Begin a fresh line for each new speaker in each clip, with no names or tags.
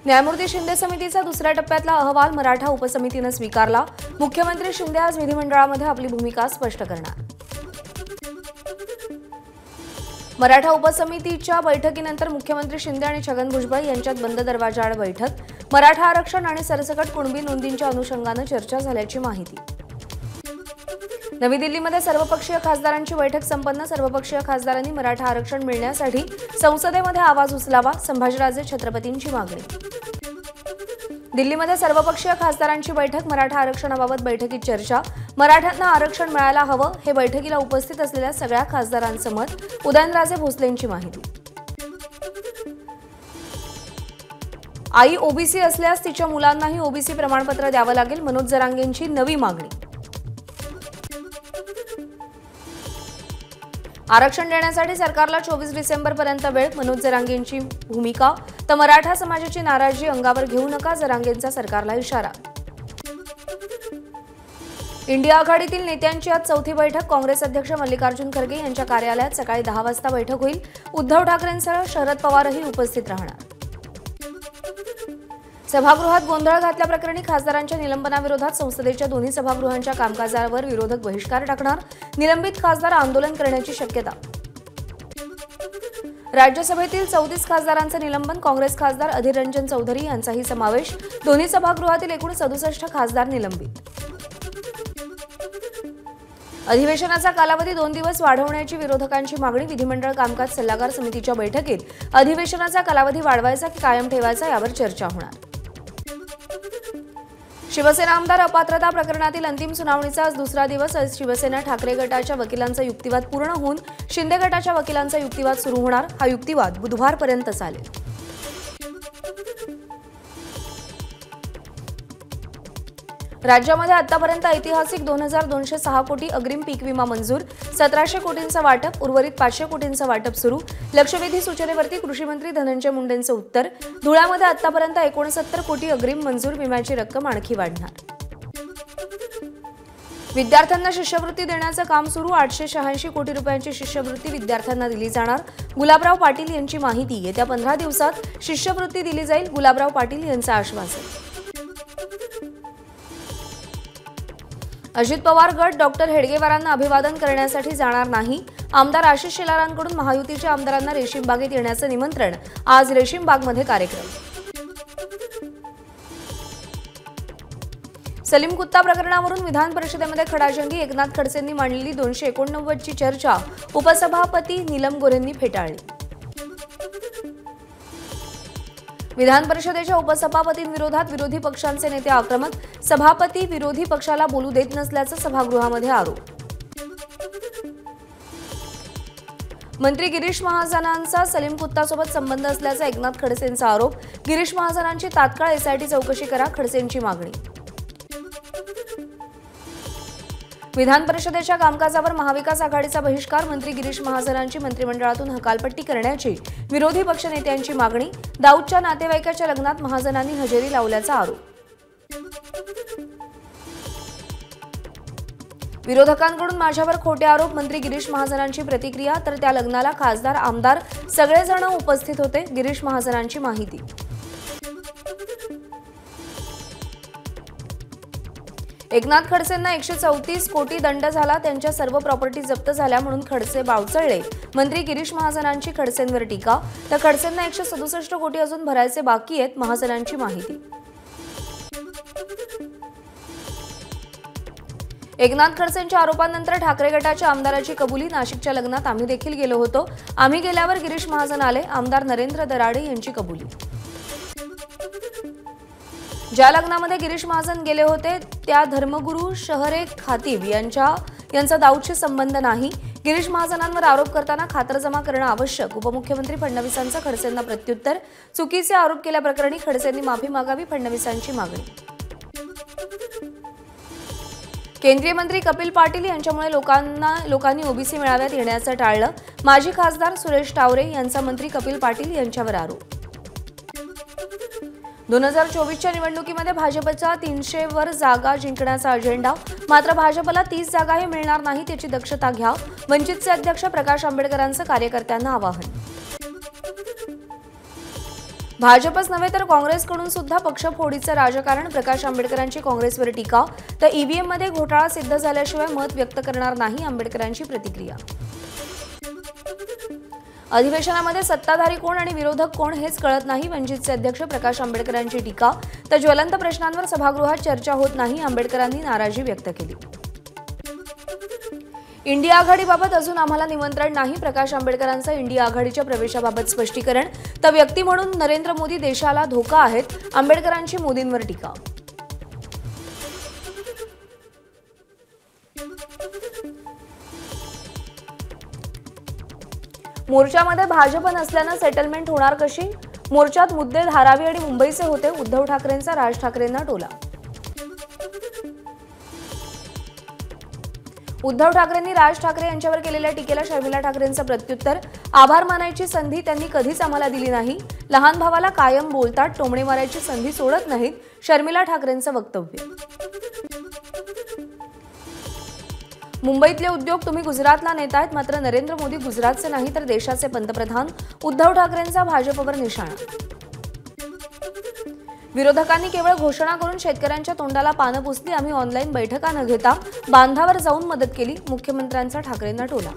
न्यायमूर्ती शिंदे समितीचा दुसऱ्या टप्प्यातला अहवाल मराठा उपसमितीने स्वीकारला। मुख्यमंत्री शिंदे आज विधिमंडळामध्ये आपली भूमिका स्पष्ट करणार। मराठा उपसमितीच्या बैठकीनंतर मुख्यमंत्री शिंदे आणि छगन भुजबळ यांच्यात बंद दरवाजाआड बैठक। मराठा आरक्षण आणि सरसकट कुणबी नोंदींच्या अनुषंगाने चर्चा झाल्याची माहिती। नवी दिल्लीमध्ये सर्वपक्षीय खासदारांची बैठक संपन्न। सर्वपक्षीय खासदारांनी मराठा आरक्षण मिळण्यासाठी संसदेमध्ये आवाज उचलावा, संभाजीराजे छत्रपतींची मागणी। दिल्लीमध्ये सर्वपक्षीय खासदारांची बैठक। मराठा आरक्षणाबाबत बैठकीत चर्चा। मराठ्यांना आरक्षण मिळायला हवं हे बैठकीला उपस्थित असलेल्या सगळ्या खासदारांचं मत। उदयनराजे भोसलेंची माहिती। आई ओबीसी असल्यास तिच्या मुलांनाही ओबीसी प्रमाणपत्र द्यावं लागेल, मनोज जरांगेंची नवी मागणी। आरक्षण देण्यासाठी सरकारला 24 डिसेंबरपर्यंत वेळ, मनोज जरांगेंची भूमिका। तर मराठा समाजाची नाराजी अंगावर घेऊ नका, जरांगेंचा सरकारला इशारा। इंडिया आघाडीतील नेत्यांची आज चौथी बैठक। काँग्रेस अध्यक्ष मल्लिकार्जुन खरगे यांच्या कार्यालयात सकाळी 10 वाजता बैठक होईल। उद्धव ठाकरेंसह शरद पवारही उपस्थित राहणार। सभागृहात गोंधळ घातल्याप्रकरणी खासदारांच्या निलंबनाविरोधात संसदेच्या दोन्ही सभागृहांच्या कामकाजावर विरोधक बहिष्कार टाकणार। निलंबित खासदार आंदोलन करण्याची शक्यता। राज्यसभेतील 34 खासदारांचं निलंबन। काँग्रेस खासदार अधीर रंजन चौधरी यांचाही समावेश। दोन्ही सभागृहातील एकूण 67 खासदार निलंबित। अधिवेशनाचा कालावधी 2 दिवस वाढवण्याची विरोधकांची मागणी। विधिमंडळ कामकाज सल्लागार समितीच्या बैठकीत अधिवेशनाचा कालावधी वाढवायचा की कायम ठेवायचा यावर चर्चा होणार। शिवसेना आमदार अपात्रता प्रकरणातील अंतिम सुनावणीचा आज दुसरा दिवस। आज शिवसेना ठाकरे गटाच्या वकिलांचा युक्तिवाद पूर्ण होऊन शिंदे गटाच्या वकिलांचा युक्तिवाद सुरू होणार। हा युक्तिवाद बुधवारपर्यंत चालेल। राज्यामध्ये आतापर्यंत ऐतिहासिक 2206 कोटी अग्रिम पीक विमा मंजूर। 1700 कोटींचं वाटप, उर्वरित 500 कोटींचं वाटप सुरू। लक्षवेधी सूचनेवरती कृषी मंत्री धनंजय मुंडेंचं उत्तर। धुळ्यामध्ये आतापर्यंत 69 कोटी अग्रिम मंजूर, विम्याची रक्कम आणखी वाढणार। विद्यार्थ्यांना शिष्यवृत्ती देण्याचं काम सुरू। 886 कोटी रुपयांची शिष्यवृत्ती विद्यार्थ्यांना दिली जाणार। गुलाबराव पाटील यांची माहिती। येत्या 15 दिवसात शिष्यवृत्ती दिली जाईल, गुलाबराव पाटील यांचं आश्वासन। अजित पवार गट डॉक्टर हेडगेवारांना अभिवादन करण्यासाठी जाणार नाही। आमदार आशिष शेलारांकडून महायुतीच्या आमदारांना रेशीमबागेत येण्याचं निमंत्रण। आज रेशीमबागमध्ये कार्यक्रम। सलीम कुत्ता प्रकरणावरून विधान परिषदेमध्ये खडाजंगी। एकनाथ खडसेंनी मांडलेली 289 ची चर्चा उपसभापती नीलम गोऱ्हेंनी फेटाळली। विधान परिषदेच्या उपसभापतींविरोधात विरोधी पक्षांचे नेते आक्रमक। सभापती विरोधी पक्षाला बोलू देत नसल्याचं सभागृहामध्ये आरोप। मंत्री गिरीश महाजनांचा सलीम कुत्तासोबत संबंध असल्याचा एकनाथ खडसेंचा आरोप। गिरीश महाजनांची तात्काळ एसआयटी चौकशी करा, खडसेंची मागणी। विधान परिषदेच्या कामकाजावर महाविकास आघाडीचा बहिष्कार। मंत्री गिरीश महाजनांची मंत्रिमंडळातून हकालपट्टी करण्याची विरोधी पक्षनेत्यांची मागणी। दाऊदच्या नातेवाईकाच्या लग्नात महाजनांनी हजेरी लावल्याचा आरोप। विरोधकांकडून माझ्यावर खोटे आरोप। मंत्री गिरीश महाजनांची प्रतिक्रिया। तर त्या लग्नाला खासदार आमदार सगळेजण उपस्थित होते, गिरीश महाजनांची माहिती। एकनाथ खडसेंना 134 कोटी दंड झाला, त्यांच्या सर्व प्रॉपर्टी जप्त झाल्या म्हणून खडसे बावचळले। मंत्री गिरीश महाजनांची खडसेंवर टीका। तर खडसेंना 167 कोटी अजून भरायचे बाकी आहेत, महाजनांची माहिती। एकनाथ खडसेंच्या आरोपांनंतर ठाकरे गटाच्या आमदाराची कबुली। नाशिकच्या लग्नात आम्ही देखील गेलो होतो, आम्ही गेल्यावर गिरीश महाजन आले। आमदार नरेंद्र दराडे यांची कबुली। ज्या लग्नामध्ये गिरीश महाजन गेले होते त्या धर्मगुरू शहरे खातीब यांचा दाऊदशी संबंध नाही। गिरीश महाजनांवर आरोप करताना खातरजमा करणं आवश्यक। उपमुख्यमंत्री फडणवीसांचं खडसेंना प्रत्युत्तर। चुकीचे आरोप केल्याप्रकरणी खडसेंनी माफी मागावी, फडणवीसांची मागणी। केंद्रीय मंत्री कपिल पाटील यांच्यामुळे लोकांनी ओबीसी मेळाव्यात येण्याचं टाळलं। माजी खासदार सुरेश टावरे यांचा मंत्री कपिल पाटील यांच्यावर आरोप। 2024च्या निवडणुकीमध्ये भाजपचा 300 वर जागा जिंकण्याचा अजेंडा। मात्र भाजपला 30 जागाही मिळणार नाही, त्याची दक्षता घ्या। वंचितचे अध्यक्ष प्रकाश आंबेडकरांचं कार्यकर्त्यांना आवाहन। भाजपच नव्हे तर काँग्रेसकडून सुद्धा पक्षफोडीचं राजकारण, प्रकाश आंबेडकरांची काँग्रेसवर टीका, तर ईव्हीएम मध्ये घोटाळा सिद्ध झाल्याशिवाय मत व्यक्त करणार नाही, आंबेडकरांची प्रतिक्रिया. अधिवेशनामध्ये सत्ताधारी कोण आणि विरोधक कोण हेच कळत नाही, वंचितचे अध्यक्ष प्रकाश आंबेडकरांची टीका, तर ज्वलंत प्रश्नांवर सभागृहात चर्चा होत नाही, आंबेडकरांनी नाराजी व्यक्त केली. इंडिया आघाडीबाबत अजून आम्हाला निमंत्रण नाही, प्रकाश आंबेडकरांचं इंडिया आघाडीच्या प्रवेशाबाबत स्पष्टीकरण, तर व्यक्ती म्हणून नरेंद्र मोदी देशाला धोका आहेत, आंबेडकरांची मोदींवर टीका. मोर्चामध्ये भाजप नसल्यानं सेटलमेंट होणार कशी? मोर्चात मुद्दे धारावी आणि मुंबईचे होते, उद्धव ठाकरेंचा राज ठाकरेंना टोला. उद्धव ठाकरेंनी राज ठाकरे यांच्यावर केलेल्या टीकेला शर्मिला ठाकरेंचं प्रत्युत्तर, आभार मानायची संधी त्यांनी कधीच आम्हाला दिली नाही, लहान भावाला कायम बोलतात, टोमणे मारायची संधी सोडत नाहीत, शर्मिला ठाकरेंचं वक्तव्य. मुंबईतले उद्योग तुम्ही गुजरातला नेतायत, मात्र नरेंद्र मोदी गुजरातचे नाही तर देशाचे पंतप्रधान, उद्धव ठाकरेंचा भाजपवर निशाणा. विरोधकांनी केवळ घोषणा करून शेतकऱ्यांच्या तोंडाला पानं पुसली, आम्ही ऑनलाईन बैठका न घेता बांधावर जाऊन मदत केली, मुख्यमंत्र्यांचा ठाकरेंना टोला.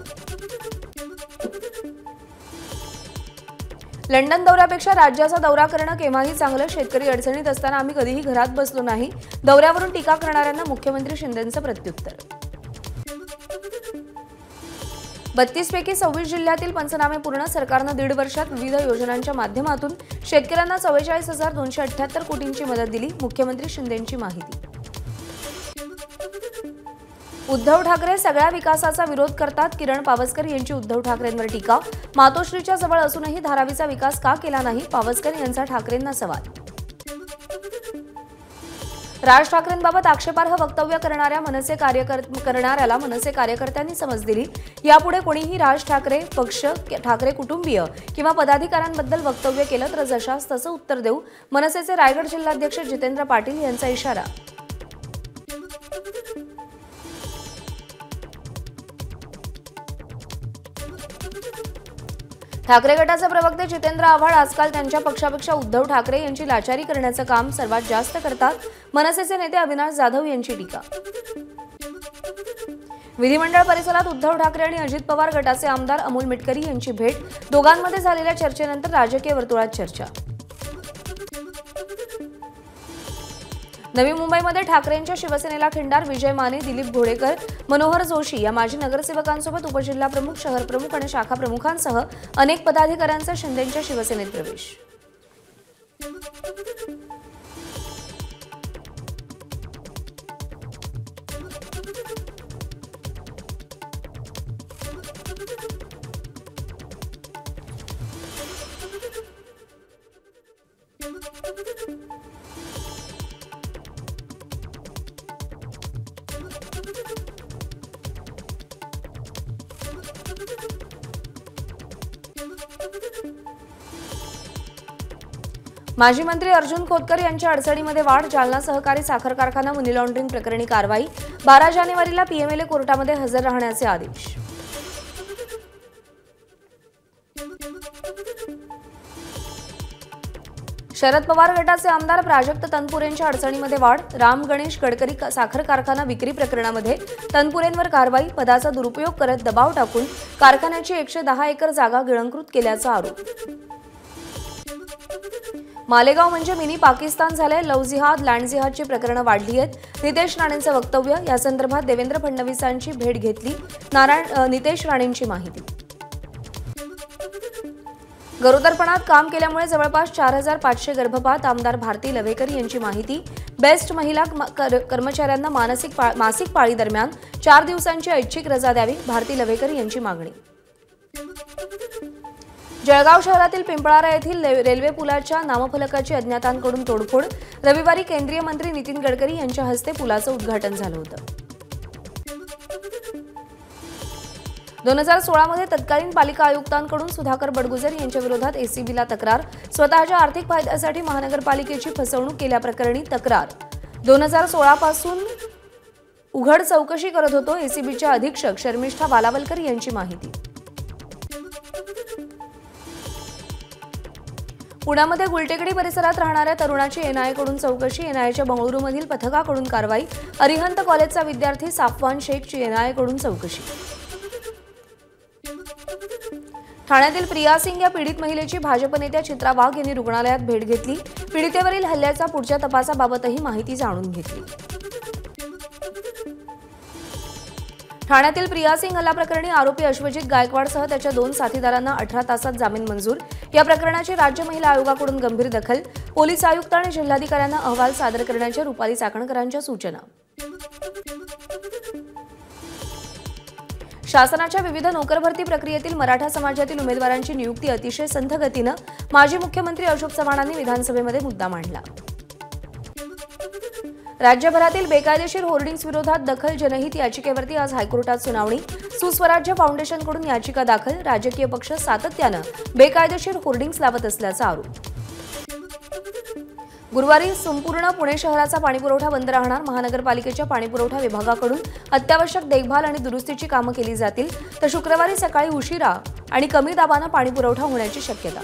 लंडन दौऱ्यापेक्षा राज्याचा दौरा करणं केव्हाही चांगलं, शेतकरी अडचणीत असताना आम्ही कधीही घरात बसलो नाही, दौऱ्यावरून टीका करणाऱ्यांना मुख्यमंत्री शिंदेंचं प्रत्युत्तर. 32 पैकी 26 जिल्ह्यातील पंचनामे पूर्ण, सरकारनं 1.5 वर्षात विविध योजनांच्या माध्यमातून शेतकऱ्यांना 44,278 कोटींची मदत दिली, मुख्यमंत्री शिंदेंची माहिती. उद्धव ठाकरे सगळ्या विकासाचा विरोध करतात, किरण पावसकर यांची उद्धव ठाकरेंवर टीका, मातोश्रीच्या जवळ असूनही धारावीचा विकास का केला नाही, पावसकर यांचा ठाकरेंना सवाल. राज ठाकरेंबाबत आक्षेपार्ह वक्तव्य करणाऱ्याला मनसे कार्यकर्त्यांनी समज दिली, यापुढे कोणीही राज ठाकरे पक्ष, ठाकरे कुटुंबीय किंवा पदाधिकाऱ्यांबद्दल वक्तव्य केलं तर जशास तसं उत्तर देऊ, मनसेचे रायगड जिल्हाध्यक्ष जितेंद्र पाटील यांचा इशारा. ठाकरे गटाचे प्रवक्ते जितेंद्र आव्हाड आजकाल त्यांच्या पक्षापेक्षा उद्धव ठाकरे यांची लाचारी करण्याचं काम सर्वात जास्त करतात, मनसेचे नेते अविनाश जाधव यांची टीका. विधिमंडळ परिसरात उद्धव ठाकरे आणि अजित पवार गटाचे आमदार अमोल मिटकरी यांची भेट, दोघांमध्ये झालेल्या चर्चेनंतर राजकीय वर्तुळात चर्चा. नवी मुंबईमध्ये ठाकरेंच्या शिवसेनेला खिंडार, विजय माने, दिलीप घोडेकर, मनोहर जोशी या माजी नगरसेवकांसोबत उपजिल्हाप्रमुख, शहर प्रमुख आणि शाखा प्रमुखांसह अनेक पदाधिकाऱ्यांचा शिंदेंच्या शिवसेनेत प्रवेश. माजी मंत्री अर्जुन खोतकर यांच्या अडचणीमध्ये वाढ, जालना सहकारी साखर कारखाना मनी लॉन्ड्रिंग प्रकरणी कारवाई, 12 जानेवारीला पीएमएलए कोर्टामध्ये हजर राहण्याचे आदेश. शरद पवार गटाचे आमदार प्राजक्त तनपुरेंच्या अडचणीमध्ये वाढ, राम गणेश गडकरी साखर कारखाना विक्री प्रकरणामध्ये तनपुरेंवर कारवाई, पदाचा दुरुपयोग करत दबाव टाकून कारखान्याची 110 एकर जागा गिळंकृत केल्याचा आरोप. मालेगाव म्हणजे मिनी पाकिस्तान झालंय, लव्ह जिहाद, लँड जिहादची प्रकरणं वाढली आहेत, नितेश राणेंचं वक्तव्य, यासंदर्भात देवेंद्र फडणवीसांची भेट घेतली, नितेश राणेंची माहिती. गरोदरपणात काम केल्यामुळे जवळपास 4,500 गर्भपात, आमदार भारती लवेकर यांची माहिती. बेस्ट महिला कर्मचाऱ्यांना मासिक पाळी दरम्यान 4 दिवसांची ऐच्छिक रजा द्यावी, भारती लवेकर यांची मागणी. जळगाव शहरातील पिंपळारा येथील रेल्वे पुलाच्या नामफलकाची अज्ञातांकडून तोडफोड, रविवारी केंद्रीय मंत्री नितीन गडकरी यांच्या हस्ते पुलाचं उद्घाटन झालं होतं. 2016 मध्ये तत्कालीन पालिका आयुक्तांकडून सुधाकर बडगुजर यांच्या विरोधात एसीबीला तक्रार, स्वतःच्या आर्थिक फायद्यासाठी महानगरपालिकेची फसवणूक केल्याप्रकरणी तक्रार. 2016 पासून उघड चौकशी करत होतो, एसीबीच्या अधीक्षक शर्मिष्ठा बालावलकर यांची माहिती. पुण्यामध्ये गुलटेकडी परिसरात राहणाऱ्या तरुणाची एनआयएकडून चौकशी, एनआयएच्या बंगळुरूमधील पथकाकडून कारवाई, अरिहंत कॉलेजचा विद्यार्थी साफवान शेखची एनआयएकडून चौकशी. ठाण्यातील प्रिया सिंग या पीडित महिलेची भाजप नेत्या चित्रा वाघ यांनी रुग्णालयात भेट घेतली. पीडितेवरील हल्ल्याचा पुढच्या तपासाबाबतही माहिती जाणून घेतली. ठाण्यातील प्रिया सिंग हल्ला प्रकरणी आरोपी अश्वजित गायकवाडसह त्याच्या 2 साथीदारांना 18 तासात जामीन मंजूर. या प्रकरणाची राज्य महिला आयोगाकडून गंभीर दखल. पोलीस आयुक्त आणि जिल्हाधिकाऱ्यांना अहवाल सादर करण्याच्या रुपाली चाकणकरांच्या सूचना. शासनाच्या विविध नोकर भरती प्रक्रियेतील मराठा समाजातील उमेदवारांची नियुक्ती अतिशय संथ गतीनं. माजी मुख्यमंत्री अशोक चव्हाणांनी विधानसभेमध्ये मुद्दा मांडला. राज्यभरातील बेकायदेशीर होर्डिंग्स विरोधात दखल जनहित याचिकेवरती आज हायकोर्टात सुनावणी. सुस्वराज्य फाउंडेशनकडून याचिका दाखल. राजकीय पक्ष सातत्यानं बेकायदेशीर होर्डिंग्स लावत असल्याचा आरोप. गुरुवारी संपूर्ण पुणे शहराचा पाणीपुरवठा बंद राहणार. महानगरपालिकेच्या पाणीपुरवठा विभागाकडून अत्यावश्यक देखभाल आणि दुरुस्तीची कामं केली जातील. तर शुक्रवारी सकाळी उशिरा आणि कमी दाबानं पाणीपुरवठा होण्याची शक्यता.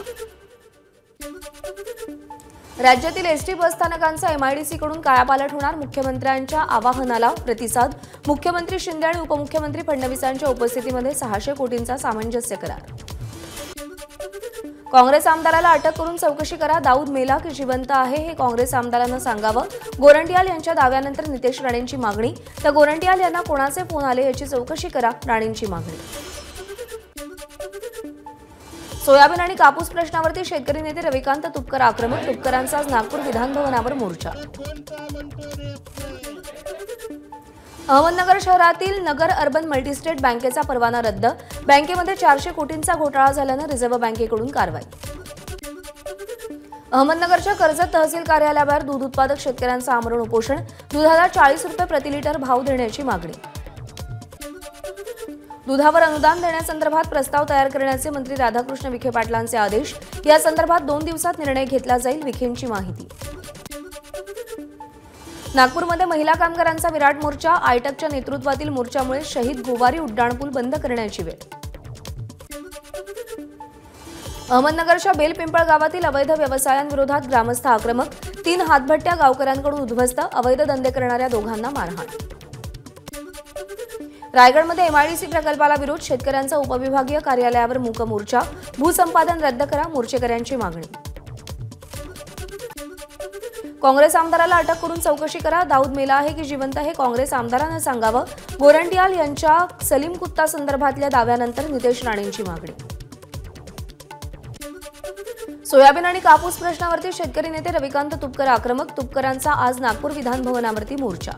राज्यातील एसटी बसस्थानकांचा एमआयडीसीकडून कायापालट होणार. मुख्यमंत्र्यांच्या आवाहनाला प्रतिसाद. मुख्यमंत्री शिंदे आणि उपमुख्यमंत्री फडणवीसांच्या उपस्थितीमध्ये 600 कोटींचा सामंजस्य करार. काँग्रेस आमदाराला अटक करून चौकशी करा. दाऊद मेला की जिवंत आहे हे काँग्रेस आमदारांना सांगावं. गोरंट्याल यांच्या दाव्यानंतर नितेश राणेंची मागणी. तर गोरंट्याल यांना कोणाचे फोन आले याची चौकशी करा, राणेंची मागणी. सोयाबीन आणि कापूस प्रश्नावरती शेतकरी नेते रविकांत तुपकर आक्रमक. तुपकरांचा आज नागपूर विधानभवनावर मोर्चा. अहमदनगर शहरातील नगर अर्बन मल्टीस्टेट बँकेचा परवाना रद्द. बँकेमध्ये 400 कोटींचा घोटाळा झाल्यानं रिझर्व्ह बँकेकडून कारवाई. अहमदनगरच्या कर्जत तहसील कार्यालयावर दूध उत्पादक शेतकऱ्यांचं आमरण उपोषण. दुधाला 40 रुपये प्रति लिटर भाव देण्याची मागणी. दुधावर अनुदान देण्यासंदर्भात प्रस्ताव तयार करण्याचे मंत्री राधाकृष्ण विखे पाटलांचे आदेश. या संदर्भात 2 दिवसात निर्णय घेतला जाईल, विखेंची माहिती. नागपूरमध्ये महिला कामगारांचा विराट मोर्चा. आयटकच्या नेतृत्वातील मोर्चामुळे शहीद गोवारी उड्डाणपूल बंद करण्याची वेळ. अहमदनगरच्या बेलपिंपळ गावातील अवैध व्यवसायांविरोधात ग्रामस्थ आक्रमक. 3 हातभट्ट्या गावकऱ्यांकडून उद्ध्वस्त. अवैध धंदे करणाऱ्या दोघांना मारहाण. रायगडमध्ये एमआयडीसी प्रकल्पाला विरोध. शेतकऱ्यांचा उपविभागीय कार्यालयावर मूक मोर्चा. भूसंपादन रद्द करा, मोर्चेकऱ्यांची मागणी. काँग्रेस आमदाराला अटक करून चौकशी करा. दाऊद मेला आहे की जिवंत हे काँग्रेस आमदारांना सांगावं. गोरंट्याल यांच्या सलीम कुत्ता संदर्भातल्या दाव्यानंतर नितेश राणेंची मागणी. सोयाबीन आणि कापूस प्रश्नावरती शेतकरी नेते रविकांत तुपकर आक्रमक. तुपकरांचा आज नागपूर विधानभवनावरती मोर्चा.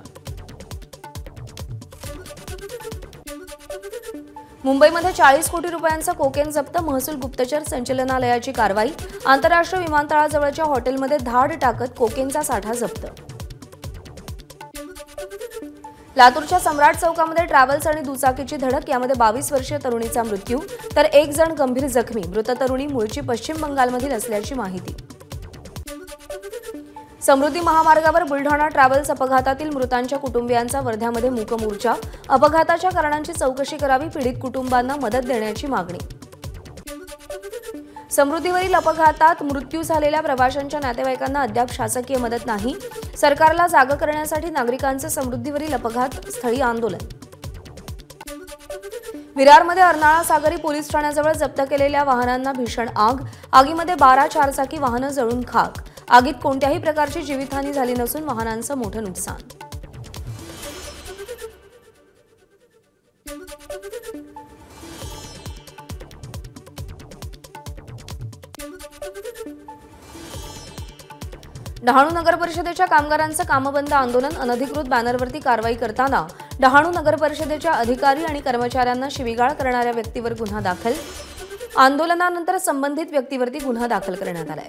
मुंबईमध्ये 40 कोटी रुपयांचा कोकेन जप्त. महसूल गुप्तचर संचालनालयाची कारवाई. आंतरराष्ट्रीय विमानतळाजवळच्या हॉटेलमध्ये धाड टाकत कोकेनचा साठा जप्त. लातूरच्या सम्राट चौकामध्ये ट्रॅव्हल्स आणि दुचाकीची धडक. यामध्ये 22 वर्षीय तरुणीचा मृत्यू तर 1 जण गंभीर जखमी. मृत तरुणी मूळची पश्चिम बंगालमधील असल्याची माहिती. समृद्धी महामार्गावर बुलढाणा ट्रॅव्हल्स अपघातातील मृतांच्या कुटुंबियांचा वर्ध्यामध्ये मूक मोर्चा. अपघाताच्या कारणांची चौकशी करावी, पीडित कुटुंबांना मदत देण्याची मागणी. समृद्धीवरील अपघातात मृत्यू झालेल्या प्रवाशांच्या नातेवाईकांना अद्याप शासकीय मदत नाही. सरकारला जागं करण्यासाठी नागरिकांचे समृद्धीवरील अपघात स्थळी आंदोलन. विरारमध्ये अर्नाळा सागरी पोलीस ठाण्याजवळ जप्त केलेल्या वाहनांना भीषण आग. आगीमध्ये 12 चारचाकी वाहनं जळून खाक. आगीत कोणत्याही प्रकारची जीवितहानी झाली नसून वाहनांचं मोठं नुकसान. डहाणू नगर परिषदेच्या कामगारांचं कामबंद आंदोलन. अनधिकृत बॅनरवरती कारवाई करताना डहाणू नगर परिषदेच्या अधिकारी आणि कर्मचाऱ्यांना शिवीगाळ करणाऱ्या व्यक्तीवर गुन्हा दाखल. आंदोलनानंतर संबंधित व्यक्तीवरती गुन्हा दाखल करण्यात आलाय.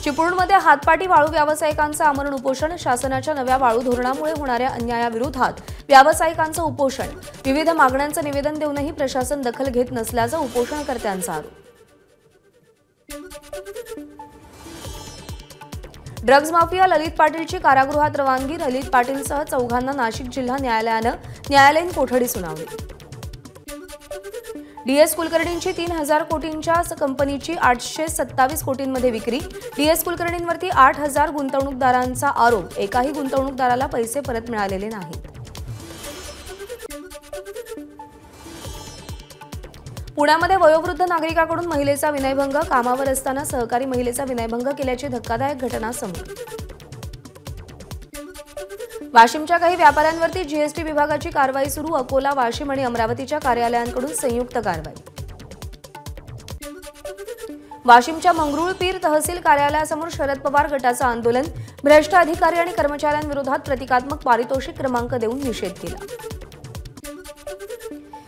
चिपळूणमध्ये हातपाटी वाळू व्यावसायिकांचं आमरण उपोषण. शासनाच्या नव्या वाळू धोरणामुळे होणाऱ्या अन्यायाविरोधात व्यावसायिकांचं उपोषण. विविध मागण्यांचं निवेदन देऊनही प्रशासन दखल घेत नसल्याचा उपोषणकर्त्यांचा आरोप. ड्रग्ज माफिया ललित पाटीलची कारागृहात रवानगी. ललित पाटीलसह 4 नाशिक जिल्हा न्यायालयानं न्यायालयीन कोठडी सुनावली. डीएस कुलकर्णींची 3,000 कोटींच्या कंपनीची 827 कोटींमध्ये विक्री। डीएस कुलकर्णींवरती 8,000 गुंतवणूकदारांचा आरोप। एकाही गुंतवणूकदाराला पैसे परत मिळालेले नाहीत। पुण्यामध्ये वयोवृद्ध नागरिकाकडून महिलेचा विनयभंग। कामावर असताना सहकारी महिलेचा विनयभंग केल्याची धक्कादायक घटना समोर। वाशिमच्या काही व्यापाऱ्यांवरती जीएसटी विभागाची कारवाई सुरू। अकोला, वाशिम आणि अमरावतीच्या कार्यालयांकडून संयुक्त कारवाई। वाशिमच्या मंगरुळपीर तहसील कार्यालयासमोर शरद पवार गटाचं आंदोलन। भ्रष्ट अधिकारी आणि कर्मचाऱ्यांविरोधात प्रतिकात्मक पारितोषिक क्रमांक देऊन निषेध केला।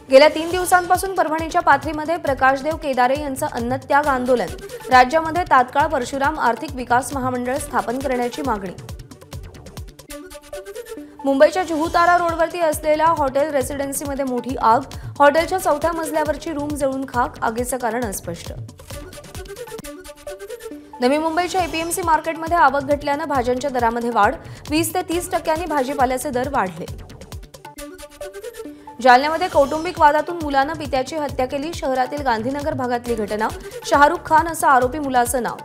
गेल्या 3 दिवसांपासून परभणीच्या पाथरीमध्ये प्रकाशदेव केदारे यांचं अन्नत्याग आंदोलन। राज्यामध्ये तात्काळ परशुराम आर्थिक विकास महामंडळ स्थापन करण्याची मागणी। मुंबईच्या जुहुतारा रोडवरती असलेल्या हॉटेल रेसिडेन्सीमध्ये मोठी आग। हॉटेलच्या 4थ्या मजल्यावरची रूम जळून खाक। आगीचं कारण अस्पष्ट। नवी मुंबईच्या एपीएमसी मार्केटमध्ये आवक घटल्यानं भाज्यांच्या दरामध्ये वाढ। 20 ते 30% भाजीपाल्याचे दर वाढले। जालन्यामध्ये कौटुंबिक वादातून मुलानं पित्याची हत्या केली। शहरातील गांधीनगर भागातली घटना। शाहरुख खान असं आरोपी मुलाचं नाव।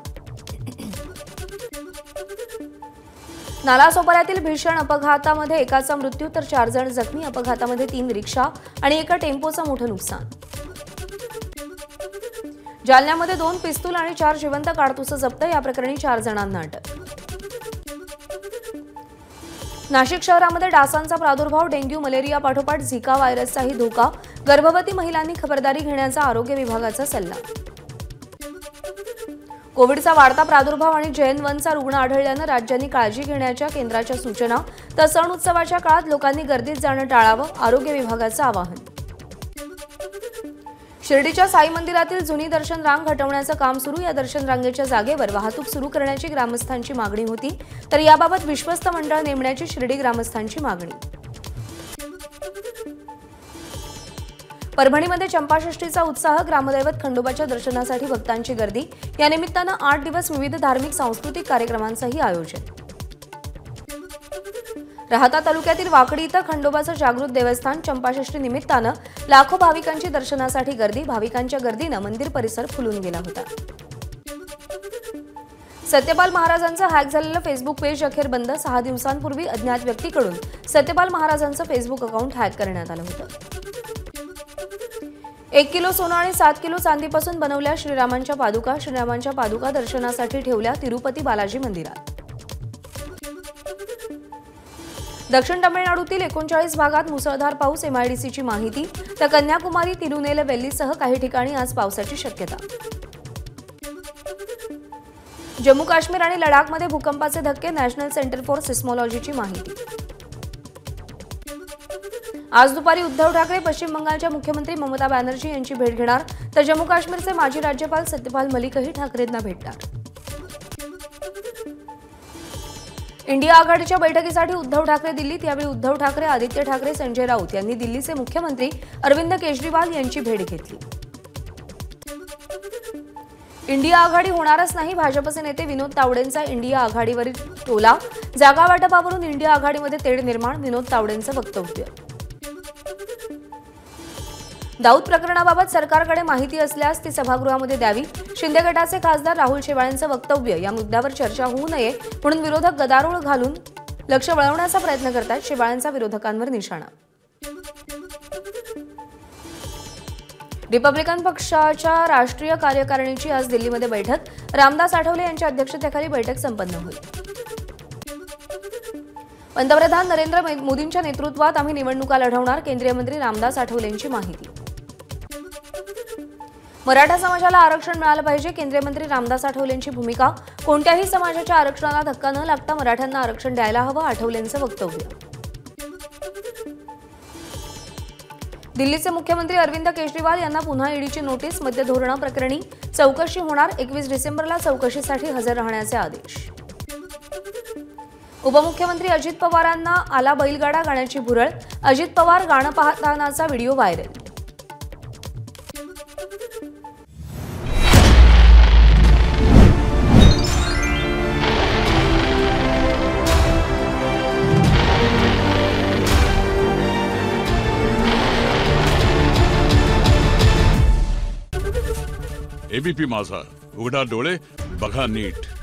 नालासोपाऱ्यातील भीषण अपघातामध्ये एकाचा मृत्यू तर 4 जण जखमी। अपघातामध्ये 3 रिक्षा आणि एका टेम्पोचं मोठं नुकसान। जालन्यामध्ये 2 पिस्तूल आणि 4 जिवंत काडतुसं जप्त। या प्रकरणी 4 जणांना अटक। नाशिक शहरामध्ये डासांचा प्रादुर्भाव। डेंग्यू, मलेरिया पाठोपाठ झिका व्हायरसचाही धोका। गर्भवती महिलांनी खबरदारी घेण्याचा आरोग्य विभागाचा सल्ला। कोविडचा वाढता प्रादुर्भाव आणि JN1चा रुग्ण आढळल्यानं राज्यांनी काळजी घेण्याच्या केंद्राच्या सूचना। तर सण उत्सवाच्या काळात लोकांनी गर्दीत जाणं टाळावं, आरोग्य विभागाचं आवाहन। शिर्डीच्या साई मंदिरातील जुनी दर्शन रांग हटवण्याचं काम सुरू। या दर्शन रांगेच्या जागेवर वाहतूक सुरू करण्याची ग्रामस्थांची मागणी होती, तर याबाबत विश्वस्त मंडळ नेमण्याची शिर्डी ग्रामस्थांची मागणी। परभणीमध्ये चंपाषष्ठीचा उत्साह। ग्रामदैवत खंडोबाच्या दर्शनासाठी भक्तांची गर्दी। या निमित्तानं 8 दिवस विविध धार्मिक सांस्कृतिक कार्यक्रमांचंही आयोजन। राहाता तालुक्यातील वाकडी इथं खंडोबाचं जागृत देवस्थान। चंपाषष्ठी निमित्तानं लाखो भाविकांची दर्शनासाठी गर्दी। भाविकांच्या गर्दीनं मंदिर परिसर फुलून गेला होता। सत्यपाल महाराजांचं हॅक झालेलं फेसबुक पेज अखेर बंद। 6 दिवसांपूर्वी अज्ञात व्यक्तीकडून सत्यपाल महाराजांचं फेसबुक अकाउंट हॅक करण्यात आलं होतं। 1 किलो सोनं आणि 7 किलो चांदीपासून बनवल्या श्रीरामांच्या पादुका। श्रीरामांच्या पादुका दर्शनासाठी ठेवल्या तिरुपती बालाजी मंदिरात। दक्षिण तामिळनाडूतील 39 भागात मुसळधार पाऊस। MIDCची माहिती। तर कन्याकुमारी, तिरुनेलवेलीसह काही ठिकाणी आज पावसाची शक्यता। जम्मू काश्मीर आणि लडाखमध्ये भूकंपाचे धक्के। नॅशनल सेंटर फॉर सिस्मॉलॉजीची माहिती। आज दुपारी उद्धव ठाकरे पश्चिम बंगालच्या मुख्यमंत्री ममता बॅनर्जी यांची भेट घेणार। तर जम्मू काश्मीरचे माजी राज्यपाल सत्यपाल मलिकही ठाकरेंना भेटणार। इंडिया आघाडीच्या बैठकीसाठी उद्धव ठाकरे दिल्लीत। यावेळी उद्धव ठाकरे, आदित्य ठाकरे, संजय राऊत यांनी दिल्लीचे मुख्यमंत्री अरविंद केजरीवाल यांची भेट घेतली। इंडिया आघाडी होणारच नाही। भाजपचे नेते विनोद तावडेंचा इंडिया आघाडीवरील टोला। जागा वाटपावरून इंडिया आघाडीमध्ये तेढ निर्माण। विनोद तावडेंचं वक्तव्य। दाऊद प्रकरणाबाबत सरकारकडे माहिती असल्यास ती सभागृहामध्ये द्यावी। शिंदे गटाचे खासदार राहुल शेवाळेंचं वक्तव्य। या मुद्द्यावर चर्चा होऊ नये म्हणून विरोधक गदारोळ घालून लक्ष वळवण्याचा प्रयत्न करतात। शेवाळेंचा विरोधकांवर निशाणा। रिपब्लिकन पक्षाच्या राष्ट्रीय कार्यकारिणीची आज दिल्लीमध्ये बैठक। रामदास आठवले यांच्या अध्यक्षतेखाली बैठक संपन्न होईल। पंतप्रधान नरेंद्र मोदींच्या नेतृत्वात आम्ही निवडणुका लढवणार। केंद्रीय मंत्री रामदास आठवलेंची माहिती। मराठा समाजाला आरक्षण मिळालं पाहिजे। केंद्रीय मंत्री रामदास आठवलेंची भूमिका। कोणत्याही समाजाच्या आरक्षणाला धक्का न लागता मराठ्यांना आरक्षण द्यायला हवं, आठवलेंचं वक्तव्य। दिल्लीचे मुख्यमंत्री अरविंद केजरीवाल यांना पुन्हा ईडीची नोटीस। मद्य धोरणाप्रकरणी चौकशी होणार। 21 डिसेंबरला चौकशीसाठी हजर राहण्याचे आदेश। उपमुख्यमंत्री अजित पवारांना आला बैलगाडा गाण्याची भुरळ। अजित पवार गाणं पाहतानाचा व्हिडिओ व्हायरल।
एबीपी माझा, उघडा डोळे बघा नीट.